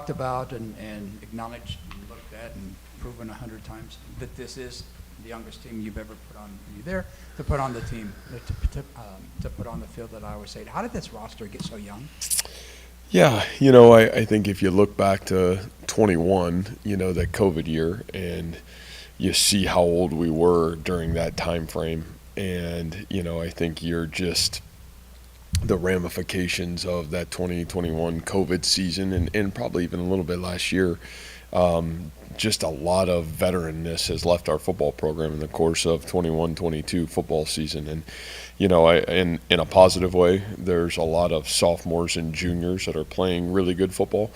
talked about and acknowledged and looked at and proven 100 times that this is the youngest team you've ever put on. You there to put on the team to put on the field at Iowa State. How did this roster get so young? Yeah, I think if you look back to 21, that COVID year, and you see how old we were during that time frame, and I think you're just the ramifications of that 2021 COVID season and probably even a little bit last year. Just a lot of veteranness has left our football program in the course of 21-22 football season. And, in a positive way, there's a lot of sophomores and juniors that are playing really good football.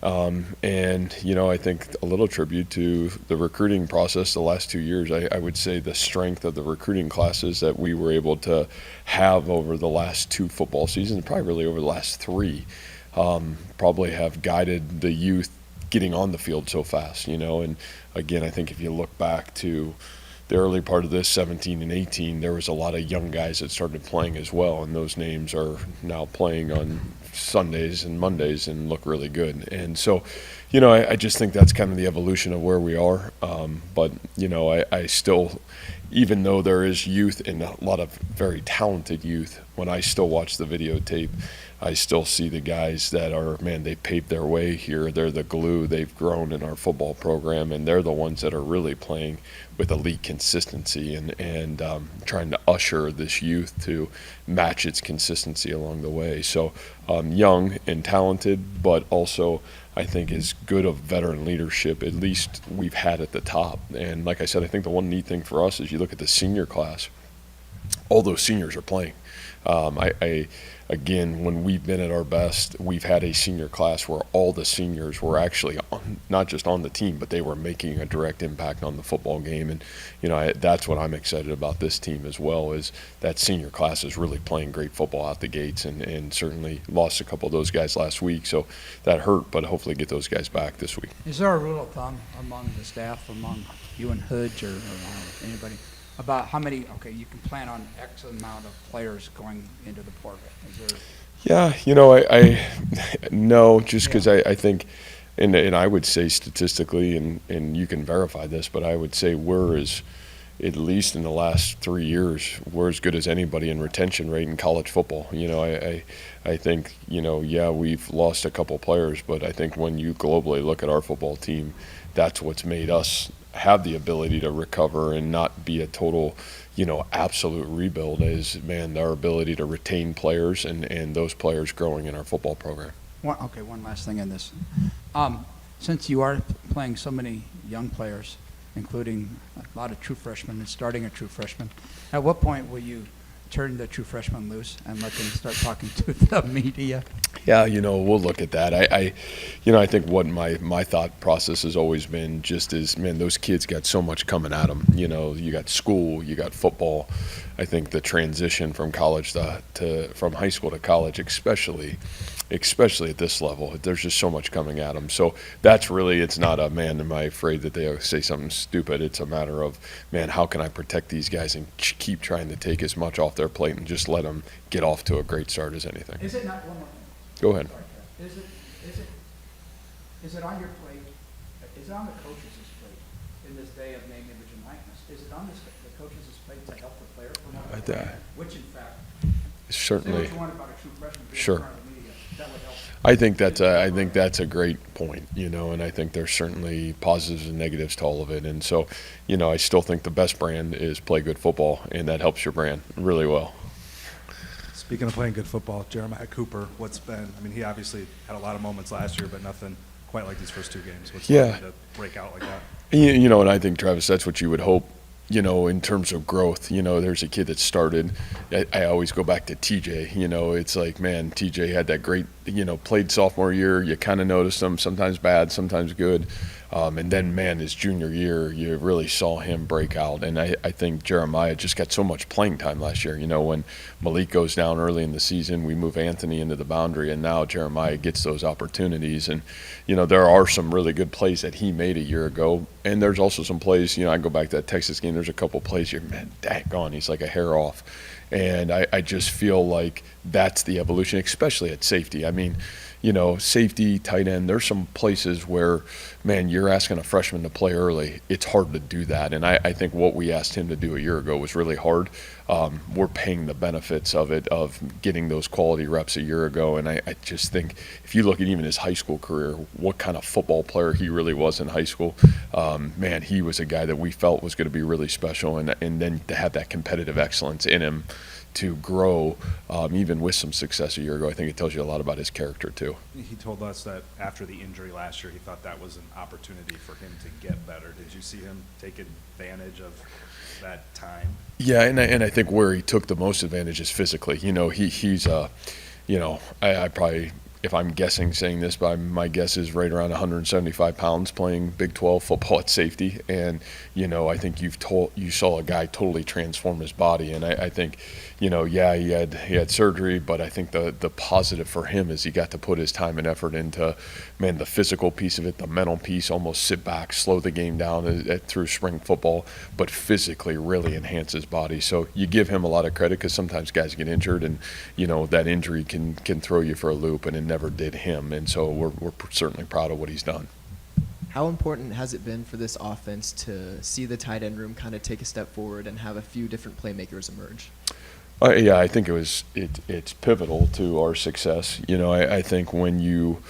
I think a little tribute to the recruiting process the last 2 years. I would say the strength of the recruiting classes that we were able to have over the last 2 football seasons, probably really over the last 3, probably have guided the youth getting on the field so fast, and again, I think if you look back to the early part of this, 17 and 18, there was a lot of young guys that started playing as well, and those names are now playing on Sundays and Mondays and look really good. And so, I just think that's kind of the evolution of where we are. But I still, even though there is youth and a lot of very talented youth, when I still watch the videotape, I still see the guys that are, they paved their way here. They're the glue. They've grown in our football program, and they're the ones that are really playing with elite consistency and trying to usher this youth to match its consistency along the way. So young and talented, but also I think as good of veteran leadership, at least we've had at the top. And like I said, I think the one neat thing for us is you look at the senior class, all those seniors are playing. Again, when we've been at our best, we've had a senior class where all the seniors were actually not just on the team, but they were making a direct impact on the football game. And, that's what I'm excited about this team as well, is that senior class is really playing great football out the gates, and certainly lost a couple of those guys last week. So that hurt, but hopefully get those guys back this week. Is there a rule of thumb among the staff, among you and Hoods or anybody, about how many, you can plan on X amount of players going into the portal? Is there? Yeah, I no, just because I think, and I would say statistically, and you can verify this, but I would say at least in the last 3 years, we're as good as anybody in retention rate in college football. I think, we've lost a couple players, but I think when you globally look at our football team, that's what's made us have the ability to recover and not be a total, absolute rebuild, is, our ability to retain players and those players growing in our football program. One last thing in this. Since you are playing so many young players, including a lot of true freshmen and starting a true freshman, at what point will you turn the true freshmen loose and let them start talking to the media? Yeah, we'll look at that. I think what my thought process has always been just is, those kids got so much coming at them. You got school, you got football. I think the transition from college from high school to college, especially at this level, there's just so much coming at them. So that's really, it's not a, am I afraid that they say something stupid? It's a matter of, how can I protect these guys and keep trying to take as much off their plate and just let them get off to a great start as anything. Is it not, one more thing? Go ahead. Is it on your plate? Is it on the coaches' plate in this day of name, image, and likeness? Is it on the coaches' plate to help the player promote the player? Which, in fact, certainly. Say what you want about a true freshman being Sure. in front of the media. That would help. I think that's a great point, and I think there's certainly positives and negatives to all of it. And so, I still think the best brand is play good football, and that helps your brand really well. Speaking of playing good football, Jeremiah Cooper, he obviously had a lot of moments last year, but nothing quite like these first 2 games. What's it like to break out like that? And I think, Travis, that's what you would hope, in terms of growth. There's a kid that started. I always go back to TJ. It's like, TJ had that great, played sophomore year. You kind of noticed him, sometimes bad, sometimes good. And then, his junior year, you really saw him break out. And I think Jeremiah just got so much playing time last year. When Malik goes down early in the season, we move Anthony into the boundary, and now Jeremiah gets those opportunities. And, there are some really good plays that he made a year ago. And there's also some plays, I go back to that Texas game, there's a couple plays you're, daggone, he's like a hair off. And I just feel like that's the evolution, especially at safety. I mean, safety, tight end, there's some places where, man, you're asking a freshman to play early. It's hard to do that. And I think what we asked him to do a year ago was really hard. We're paying the benefits of it, of getting those quality reps a year ago. And I just think if you look at even his high school career, what kind of football player he really was in high school, man, he was a guy that we felt was going to be really special. And then to have that competitive excellence in him to grow, even with some success a year ago, I think it tells you a lot about his character too. He told us that after the injury last year, he thought that was an opportunity for him to get better. Did you see him take advantage of that time? Yeah, and I think where he took the most advantage is physically. He's I probably, if I'm guessing saying this, but my guess is right around 175 pounds playing Big 12 football at safety. And, I think you saw a guy totally transform his body. And I think, he had surgery, but I think the positive for him is he got to put his time and effort into, man, the physical piece of it, the mental piece, almost sit back, slow the game down through spring football, but physically really enhance his body. So you give him a lot of credit because sometimes guys get injured and, that injury can throw you for a loop, and it never did him. And so we're certainly proud of what he's done. How important has it been for this offense to see the tight end room kind of take a step forward and have a few different playmakers emerge? Yeah, I think it's pivotal to our success. I think when you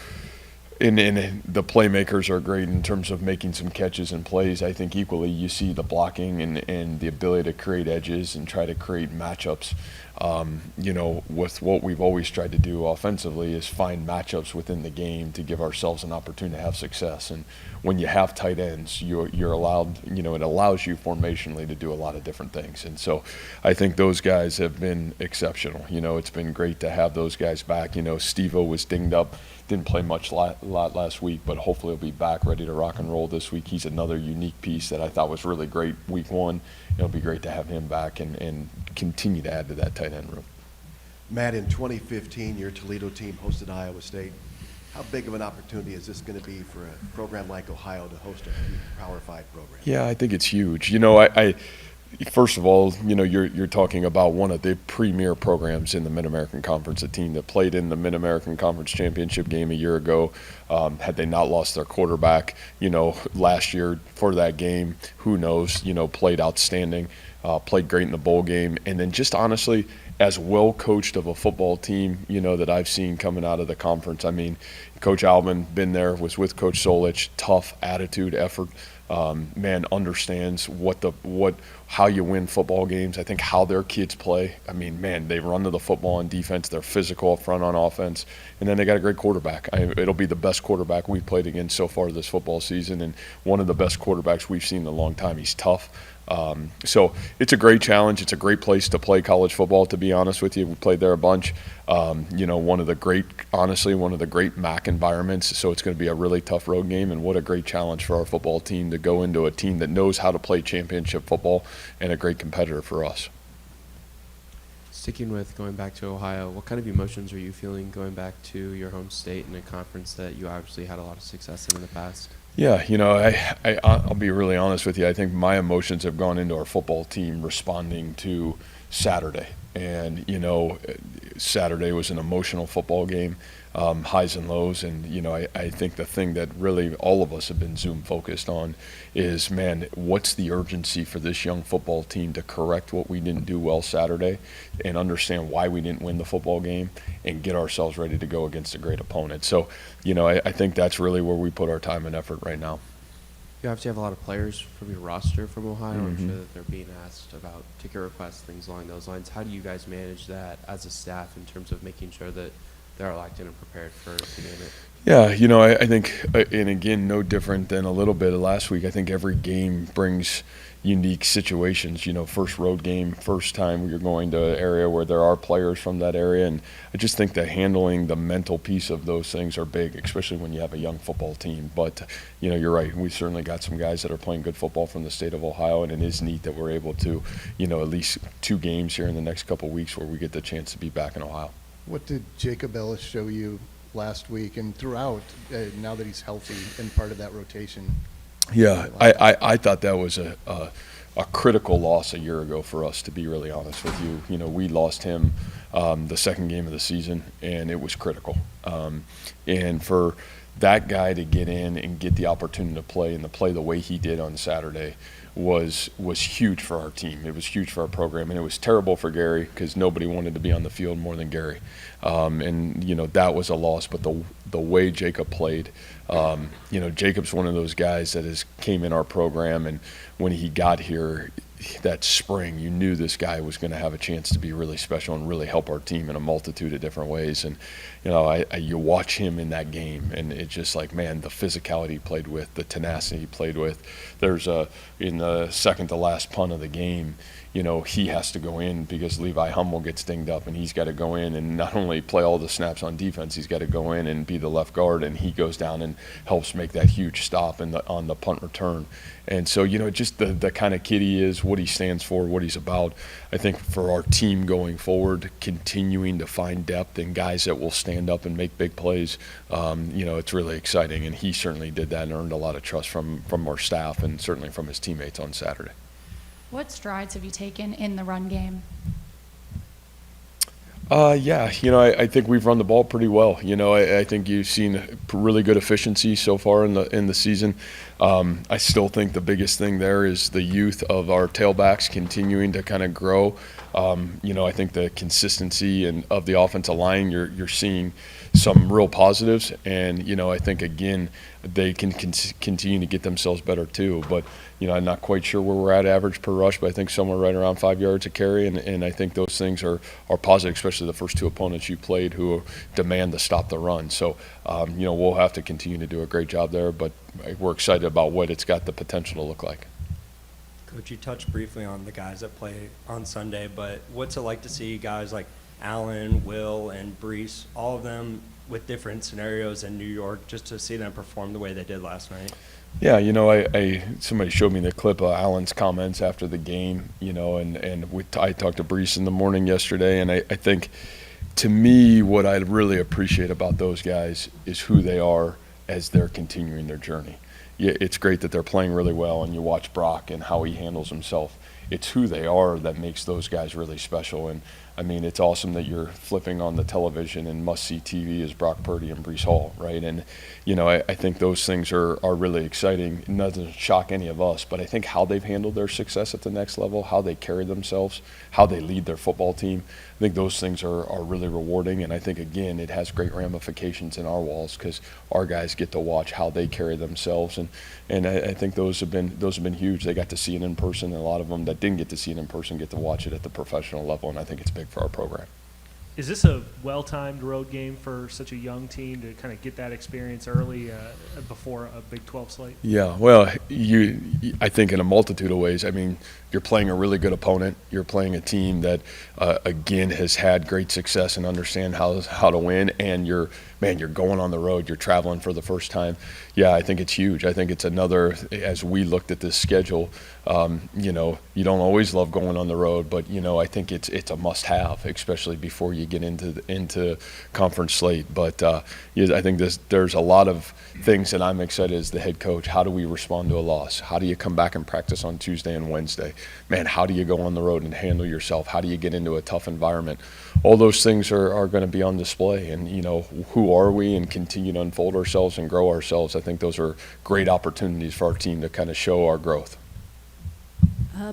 and the playmakers are great in terms of making some catches and plays. I think equally you see the blocking and the ability to create edges and try to create matchups. With what we've always tried to do offensively is find matchups within the game to give ourselves an opportunity to have success. And when you have tight ends, you're allowed, it allows you formationally to do a lot of different things. And so I think those guys have been exceptional. It's been great to have those guys back. Steve-O was dinged up, didn't play much lot last week, but hopefully he'll be back ready to rock and roll this week. He's another unique piece that I thought was really great week one. It'll be great to have him back and continue to add to that tight end room. Matt, in 2015, your Toledo team hosted Iowa State. How big of an opportunity is this going to be for a program like Ohio to host a Power 5 program? Yeah, I think it's huge. First of all, you're talking about one of the premier programs in the Mid-American Conference, a team that played in the Mid-American Conference championship game a year ago. Had they not lost their quarterback, last year for that game, who knows, played outstanding, played great in the bowl game. And then just honestly, as well coached of a football team, that I've seen coming out of the conference. I mean, Coach Alvin, been there, was with Coach Solich, tough attitude, effort. Man, understands how you win football games. I think how their kids play. I mean, man, they run to the football on defense. They're physical up front on offense. And then they got a great quarterback. It'll be the best quarterback we've played against so far this football season, and one of the best quarterbacks we've seen in a long time. He's tough. So it's a great challenge. It's a great place to play college football, to be honest with you. We played there a bunch. One of the great MAC environments. So it's going to be a really tough road game, and what a great challenge for our football team to go into a team that knows how to play championship football and a great competitor for us. Sticking with going back to Ohio, what kind of emotions are you feeling going back to your home state in a conference that you obviously had a lot of success in the past? Yeah, I'll be really honest with you. I think my emotions have gone into our football team responding to Saturday. And, Saturday was an emotional football game, highs and lows. And, I think the thing that really all of us have been Zoom focused on is, man, what's the urgency for this young football team to correct what we didn't do well Saturday and understand why we didn't win the football game and get ourselves ready to go against a great opponent. So, I think that's really where we put our time and effort right now. You obviously have a lot of players from your roster from Ohio. I'm Mm-hmm. sure that they're being asked about ticket requests, things along those lines. How do you guys manage that as a staff in terms of making sure that they're locked in and prepared for the game? Yeah, I think, and again, no different than a little bit of last week. I think every game brings unique situations. First road game, first time you're going to an area where there are players from that area. And I just think that handling the mental piece of those things are big, especially when you have a young football team. But, you're right. We certainly got some guys that are playing good football from the state of Ohio, and it is neat that we're able to, at least 2 games here in the next couple of weeks where we get the chance to be back in Ohio. What did Jacob Ellis show you last week and throughout, now that he's healthy and part of that rotation? Yeah, I thought that was a a critical loss a year ago for us, to be really honest with you. You know, we lost him the second game of the season, and it was critical. And for that guy to get in and get the opportunity to play and to play the way he did on Saturday was huge for our team. It was huge for our program, and it was terrible for Gary because nobody wanted to be on the field more than Gary. And you know, that was a loss. But the way Jacob played, you know, Jacob's one of those guys that came in our program, and when he got here that spring, you knew this guy was going to have a chance to be really special and really help our team in a multitude of different ways. And you know, you watch him in that game, and it's just like, man, the physicality he played with, the tenacity he played with. There's in the second to last punt of the game, you know, he has to go in because Levi Hummel gets dinged up, and he's got to go in and not only play all the snaps on defense, he's got to go in and be the left guard, and he goes down and helps make that huge stop on the punt return. And so, you know, just the kind of kid he is, what he stands for, what he's about. I think for our team going forward, continuing to find depth and guys that will stand up and make big plays, you know, it's really exciting. And he certainly did that and earned a lot of trust from our staff and certainly from his teammates on Saturday. What strides have you taken in the run game? Yeah, you know, I think we've run the ball pretty well. You know, I think you've seen really good efficiency so far in the season. I still think the biggest thing there is the youth of our tailbacks continuing to kind of grow. You know, I think the consistency of the offensive line, you're seeing some real positives, and you know, I think again they can continue to get themselves better too. But you know, I'm not quite sure where we're at average per rush, but I think somewhere right around 5 yards a carry, and I think those things are positive, especially the first two opponents you played who demand to stop the run. So you know, we'll have to continue to do a great job there, but we're excited about what it's got the potential to look like. Coach, you touched briefly on the guys that play on Sunday, but what's it like to see guys like Allen, Will, and Brees, all of them with different scenarios in New York, just to see them perform the way they did last night? Yeah, you know, somebody showed me the clip of Allen's comments after the game, you know, and I talked to Brees in the morning yesterday, and I think to me what I really appreciate about those guys is who they are as they're continuing their journey. Yeah, it's great that they're playing really well, and you watch Brock and how he handles himself. It's who they are that makes those guys really special. And I mean, it's awesome that you're flipping on the television and must-see TV is Brock Purdy and Brees Hall, right? And you know, I think those things are really exciting. It doesn't shock any of us, but I think how they've handled their success at the next level, how they carry themselves, how they lead their football team, I think those things are really rewarding. And I think, again, it has great ramifications in our walls because our guys get to watch how they carry themselves. And I think those have been huge. They got to see it in person, and a lot of them that didn't get to see it in person get to watch it at the professional level, and I think it's big for our program. Is this a well-timed road game for such a young team to kind of get that experience early before a Big 12 slate? Yeah, well, I think in a multitude of ways. I mean, you're playing a really good opponent. You're playing a team that, again, has had great success and understand how to win. And you're going on the road. You're traveling for the first time. Yeah, I think it's huge. I think it's another, as we looked at this schedule, you know, you don't always love going on the road, but, you know, I think it's a must-have, especially before you get into conference slate. But yeah, I think there's a lot of things that I'm excited as the head coach. How do we respond to a loss? How do you come back and practice on Tuesday and Wednesday? Man, how do you go on the road and handle yourself? How do you get into a tough environment? All those things are going to be on display. And, you know, who are we, and continue to unfold ourselves and grow ourselves. I think those are great opportunities for our team to kind of show our growth.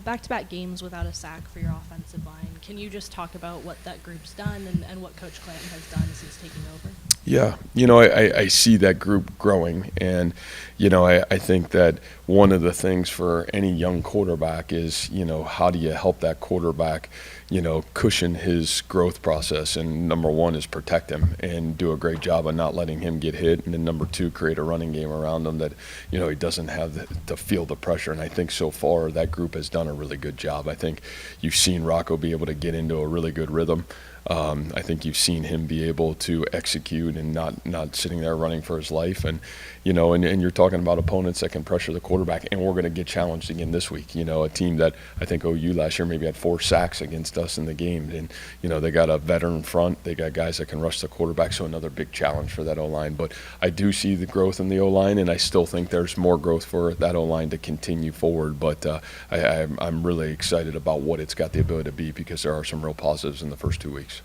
Back-to-back games without a sack for your offensive line. Can you just talk about what that group's done and what Coach Clanton has done since taking over? Yeah, you know, I see that group growing, and, you know, I think that one of the things for any young quarterback is, you know, how do you help that quarterback, you know, cushion his growth process? And number one is protect him and do a great job of not letting him get hit. And then number two, create a running game around him that, you know, he doesn't have to feel the pressure. And I think so far that group has done a really good job. I think you've seen Rocco be able to get into a really good rhythm. I think you've seen him be able to execute and not sitting there running for his life. And, and you're talking about opponents that can pressure the quarterback, and we're going to get challenged again this week. A team that I think OU last year maybe had 4 sacks against us in the game. And, they got a veteran front. They got guys that can rush the quarterback, so another big challenge for that O-line. But I do see the growth in the O-line, and I still think there's more growth for that O-line to continue forward. But I'm really excited about what it's got the ability to be, because there are some real positives in the first 2 weeks.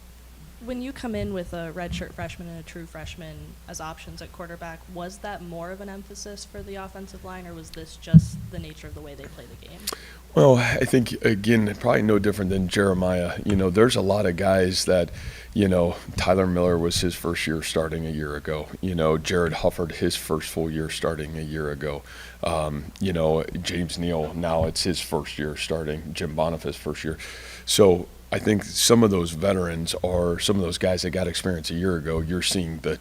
When you come in with a redshirt freshman and a true freshman as options at quarterback, was that more of an emphasis for the offensive line, or was this just the nature of the way they play the game? Well, I think, again, probably no different than Jeremiah. There's a lot of guys that, Tyler Miller was his first year starting a year ago. Jared Hufford, his first full year starting a year ago. James Neal, now it's his first year starting. Jim Boniface, first year. So I think some of those veterans are some of those guys that got experience a year ago. You're seeing the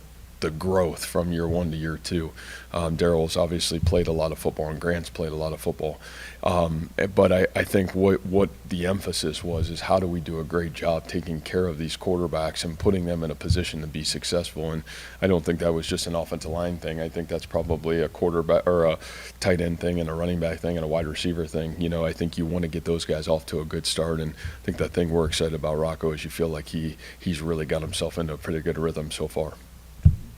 growth from year 1 to year 2. Daryl's obviously played a lot of football, and Grant's played a lot of football. But I think what the emphasis was is how do we do a great job taking care of these quarterbacks and putting them in a position to be successful. And I don't think that was just an offensive line thing. I think that's probably a quarterback or a tight end thing and a running back thing and a wide receiver thing. I think you want to get those guys off to a good start. And I think the thing we're excited about Rocco is you feel like he's really got himself into a pretty good rhythm so far.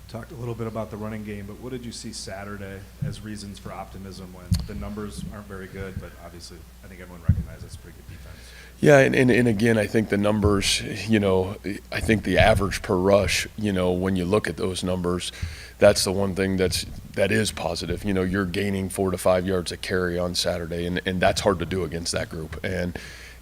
Talked a little bit about the running game, but what did you see Saturday as reasons for optimism when the numbers aren't very good, but obviously I think everyone recognizes it's pretty good defense? Yeah, and again, I think the numbers, I think the average per rush, when you look at those numbers, that's the one thing that is positive. You're gaining 4 to 5 yards a carry on Saturday, and that's hard to do against that group. And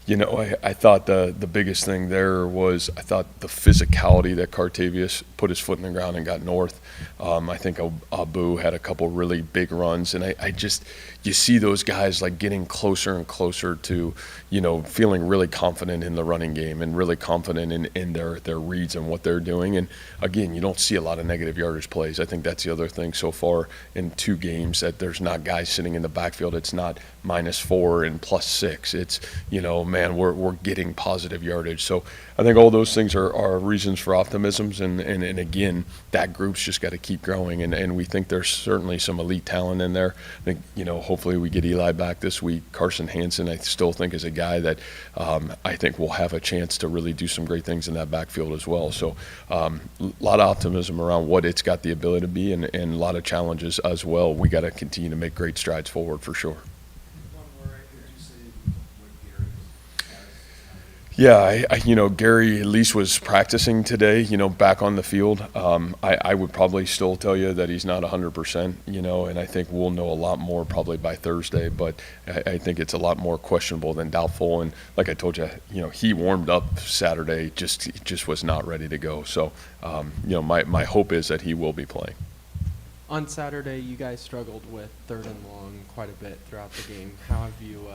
I thought the biggest thing there was I thought the physicality that Cartavius put his foot in the ground and got north. I think Abu had a couple really big runs, and you see those guys like getting closer and closer to, feeling really confident in the running game and really confident in their reads and what they're doing. And again, you don't see a lot of negative yardage plays. I think that's the other thing so far in 2 games, that there's not guys sitting in the backfield. It's not -4 and +6. It's, man, we're getting positive yardage. So I think all those things are reasons for optimisms. And again, that group's just got to keep growing. And we think there's certainly some elite talent in there. I think, hopefully we get Eli back this week. Carson Hansen, I still think, is a guy that I think will have a chance to really do some great things in that backfield as well. So a lot of optimism around what it's got the ability to be, and a lot of challenges as well. We got to continue to make great strides forward for sure. Yeah, Gary at least was practicing today, back on the field. I would probably still tell you that he's not 100%, and I think we'll know a lot more probably by Thursday, but I think it's a lot more questionable than doubtful. And like I told you, he warmed up Saturday, just was not ready to go. So, my hope is that he will be playing. On Saturday, you guys struggled with 3rd and long quite a bit throughout the game. How have you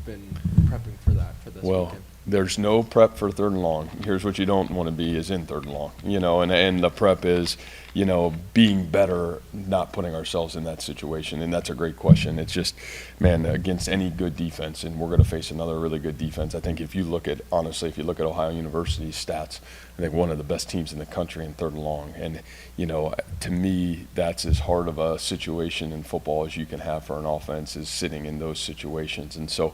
been prepping for that for this weekend? There's no prep for 3rd and long. Here's what you don't want to be is in 3rd and long, and the prep is, being better, not putting ourselves in that situation. And that's a great question. It's just, man, against any good defense, and we're going to face another really good defense. I think if you look at Ohio University's stats, I think one of the best teams in the country in 3rd and long. And, to me, that's as hard of a situation in football as you can have for an offense, is sitting in those situations. And so,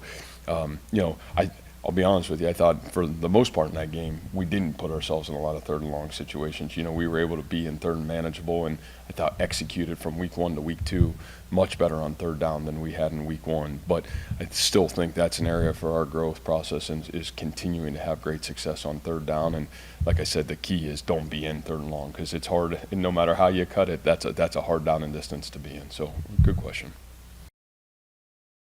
I'll be honest with you, I thought for the most part in that game, we didn't put ourselves in a lot of 3rd and long situations. We were able to be in 3rd and manageable, and I thought executed from week 1 to week 2 much better on 3rd down than we had in week 1. But I still think that's an area for our growth process, and is continuing to have great success on 3rd down. And like I said, the key is don't be in 3rd and long, because it's hard, and no matter how you cut it, that's a hard down and distance to be in. So good question.